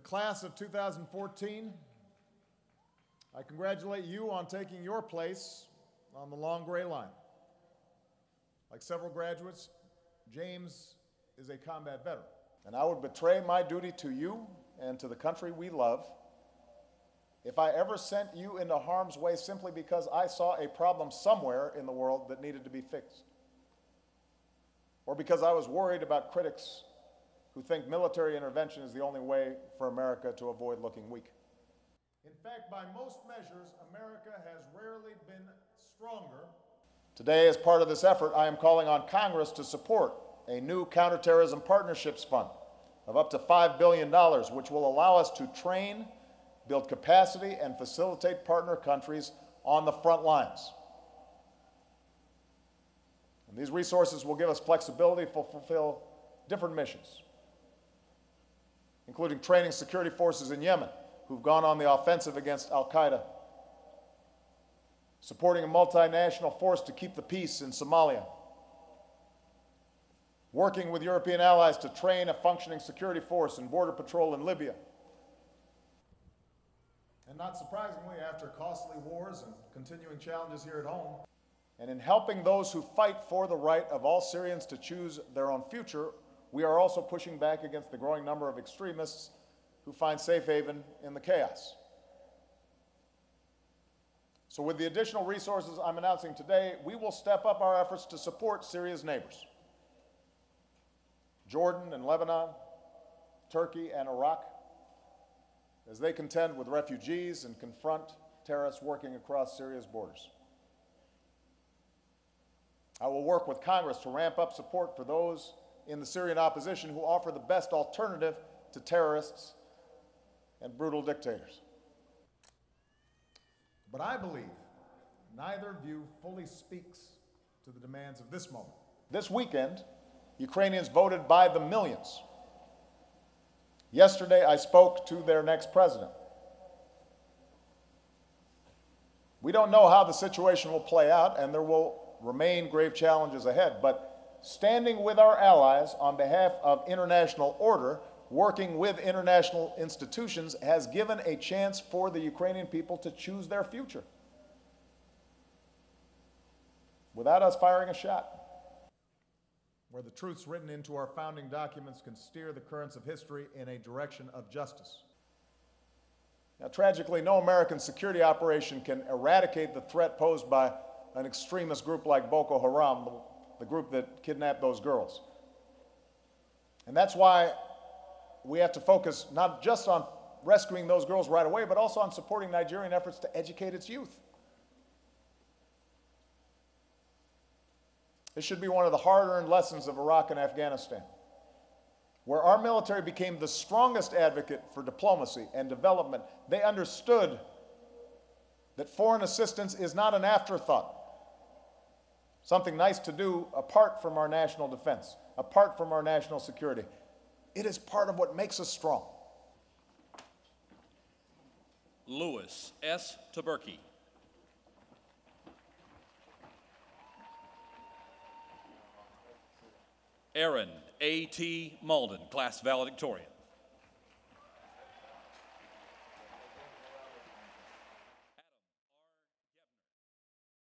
class of 2014, I congratulate you on taking your place on the long gray line. Like several graduates, James is a combat veteran. And I would betray my duty to you and to the country we love if I ever sent you into harm's way simply because I saw a problem somewhere in the world that needed to be fixed, or because I was worried about critics who think military intervention is the only way for America to avoid looking weak. In fact, by most measures, America has rarely been stronger. Today, as part of this effort, I am calling on Congress to support a new counterterrorism partnerships fund of up to $5 billion, which will allow us to train, build capacity, and facilitate partner countries on the front lines. And these resources will give us flexibility to fulfill different missions, including training security forces in Yemen who've gone on the offensive against al-Qaeda, supporting a multinational force to keep the peace in Somalia, working with European allies to train a functioning security force and border patrol in Libya. And not surprisingly, after costly wars and continuing challenges here at home, and in helping those who fight for the right of all Syrians to choose their own future, we are also pushing back against the growing number of extremists who find safe haven in the chaos. So with the additional resources I'm announcing today, we will step up our efforts to support Syria's neighbors, Jordan and Lebanon, Turkey and Iraq, as they contend with refugees and confront terrorists working across Syria's borders. I will work with Congress to ramp up support for those in the Syrian opposition who offer the best alternative to terrorists and brutal dictators. But I believe neither view fully speaks to the demands of this moment. This weekend, Ukrainians voted by the millions. Yesterday, I spoke to their next president. We don't know how the situation will play out, and there will remain grave challenges ahead, but standing with our allies on behalf of international order, working with international institutions, has given a chance for the Ukrainian people to choose their future without us firing a shot. Where the truths written into our founding documents can steer the currents of history in a direction of justice. Now, tragically, no American security operation can eradicate the threat posed by an extremist group like Boko Haram, the group that kidnapped those girls. And that's why we have to focus not just on rescuing those girls right away, but also on supporting Nigerian efforts to educate its youth. This should be one of the hard-earned lessons of Iraq and Afghanistan, where our military became the strongest advocate for diplomacy and development. They understood that foreign assistance is not an afterthought, something nice to do apart from our national defense, apart from our national security. It is part of what makes us strong. Louis S. Taberky. Aaron A.T. Malden, class valedictorian.